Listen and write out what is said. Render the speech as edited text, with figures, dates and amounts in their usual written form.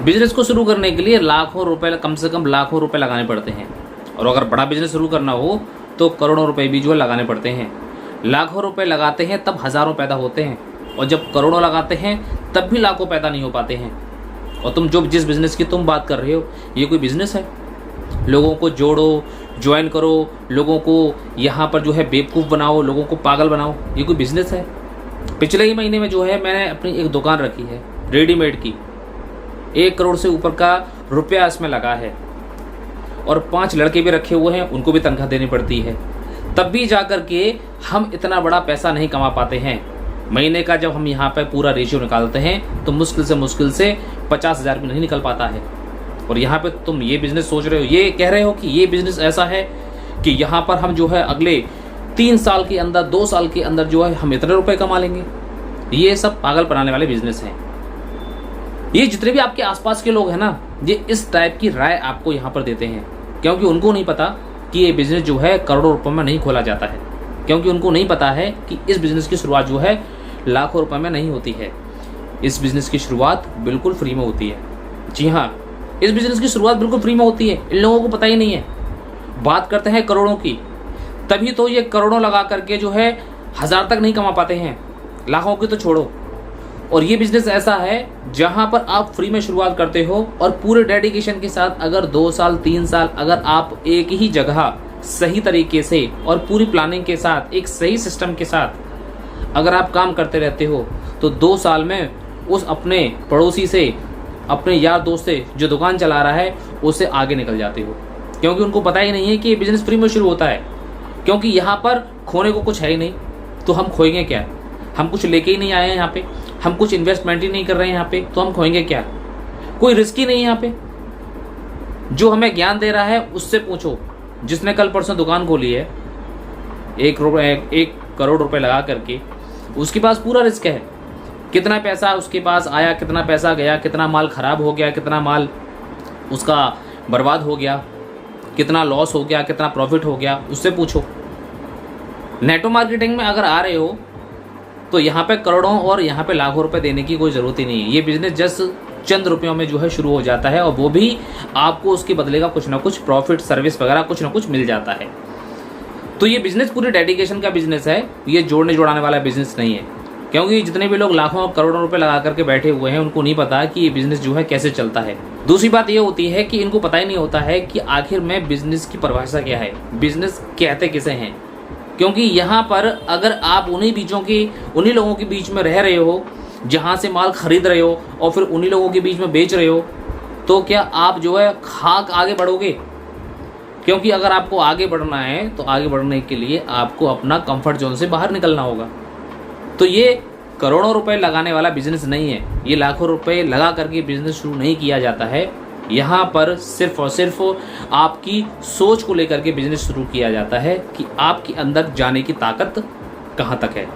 Business को शुरू करने के लिए लाखों रुपए, कम से कम लाखों रुपए लगाने पड़ते हैं। और अगर बड़ा बिजनेस शुरू करना हो तो करोड़ों रुपए भी जो है लगाने पड़ते हैं। लाखों रुपए लगाते हैं तब हज़ारों पैदा होते हैं, और जब करोड़ों लगाते हैं तब भी लाखों पैदा नहीं हो पाते हैं। और तुम जिस बिज़नेस की तुम बात कर रहे हो, ये कोई बिज़नेस है? लोगों को जोड़ो, ज्वाइन करो, लोगों को यहाँ पर जो है बेवकूफ़ बनाओ, लोगों को पागल बनाओ, ये कोई बिज़नेस है? पिछले ही महीने में जो है मैंने अपनी एक दुकान रखी है रेडीमेड की, 1 करोड़ से ऊपर का रुपया इसमें लगा है, और 5 लड़के भी रखे हुए हैं, उनको भी तनख्वाह देनी पड़ती है। तब भी जा कर के हम इतना बड़ा पैसा नहीं कमा पाते हैं। महीने का जब हम यहाँ पर पूरा रेशियो निकालते हैं तो मुश्किल से 50,000 भी नहीं निकल पाता है। और यहाँ पे तुम ये बिज़नेस सोच रहे हो, ये कह रहे हो कि ये बिज़नेस ऐसा है कि यहाँ पर हम जो है अगले 3 साल के अंदर, 2 साल के अंदर जो है हम इतने रुपए कमा लेंगे। ये सब पागल बनाने वाले बिज़नेस हैं। ये जितने भी आपके आसपास के लोग हैं ना, ये इस टाइप की राय आपको यहाँ पर देते हैं, क्योंकि उनको नहीं पता कि ये बिज़नेस जो है करोड़ों रुपए में नहीं खोला जाता है, क्योंकि उनको नहीं पता है कि इस बिज़नेस की शुरुआत जो है लाखों रुपए में नहीं होती है। इस बिज़नेस की शुरुआत बिल्कुल फ्री में होती है। जी हाँ, इस बिज़नेस की शुरुआत बिल्कुल फ्री में होती है। इन लोगों को पता ही नहीं है। बात करते हैं करोड़ों की, तभी तो ये करोड़ों लगा करके जो है 1000 तक नहीं कमा पाते हैं, लाखों की तो छोड़ो। और ये बिज़नेस ऐसा है जहाँ पर आप फ्री में शुरुआत करते हो, और पूरे डेडिकेशन के साथ अगर 2 साल 3 साल अगर आप एक ही जगह सही तरीके से और पूरी प्लानिंग के साथ, एक सही सिस्टम के साथ अगर आप काम करते रहते हो, तो 2 साल में उस अपने पड़ोसी से, अपने यार दोस्त से जो दुकान चला रहा है, उससे आगे निकल जाते हो। क्योंकि उनको पता ही नहीं है कि ये बिज़नेस फ्री में शुरू होता है, क्योंकि यहाँ पर खोने को कुछ है ही नहीं, तो हम खोएंगे क्या? हम कुछ लेके ही नहीं आए हैं यहाँ पे, हम कुछ इन्वेस्टमेंट ही नहीं कर रहे हैं यहाँ पे, तो हम खोएंगे क्या? कोई रिस्क ही नहीं है यहाँ पे। जो हमें ज्ञान दे रहा है उससे पूछो, जिसने कल परसों दुकान खोली है 1 करोड़ रुपए लगा करके, उसके पास पूरा रिस्क है। कितना पैसा उसके पास आया, कितना पैसा गया, कितना माल खराब हो गया, कितना माल उसका बर्बाद हो गया, कितना लॉस हो गया, कितना प्रॉफिट हो गया, उससे पूछो। नेटो मार्केटिंग में अगर आ रहे हो तो यहाँ पे करोड़ों और यहाँ पे लाखों रुपए देने की कोई ज़रूरत ही नहीं है। ये बिज़नेस जस्ट चंद रुपयों में जो है शुरू हो जाता है, और वो भी आपको उसके बदले का कुछ ना कुछ प्रॉफिट, सर्विस वगैरह कुछ ना कुछ मिल जाता है। तो ये बिज़नेस पूरी डेडिकेशन का बिज़नेस है, ये जोड़ने जोड़ाने वाला बिज़नेस नहीं है। क्योंकि जितने भी लोग लाखों और करोड़ों रुपए लगा करके बैठे हुए हैं, उनको नहीं पता कि ये बिज़नेस जो है कैसे चलता है। दूसरी बात ये होती है कि इनको पता ही नहीं होता है कि आखिर में बिज़नेस की परिभाषा क्या है, बिज़नेस कहते किसे हैं। क्योंकि यहाँ पर अगर आप उन्हीं लोगों के बीच में रह रहे हो, जहाँ से माल खरीद रहे हो, और फिर उन्हीं लोगों के बीच में बेच रहे हो, तो क्या आप जो है खाक आगे बढ़ोगे? क्योंकि अगर आपको आगे बढ़ना है तो आगे बढ़ने के लिए आपको अपना कंफर्ट जोन से बाहर निकलना होगा। तो ये करोड़ों रुपए लगाने वाला बिजनेस नहीं है, ये लाखों रुपए लगा करके बिजनेस शुरू नहीं किया जाता है। यहाँ पर सिर्फ और सिर्फ आपकी सोच को लेकर के बिजनेस शुरू किया जाता है कि आपके अंदर जाने की ताकत कहाँ तक है।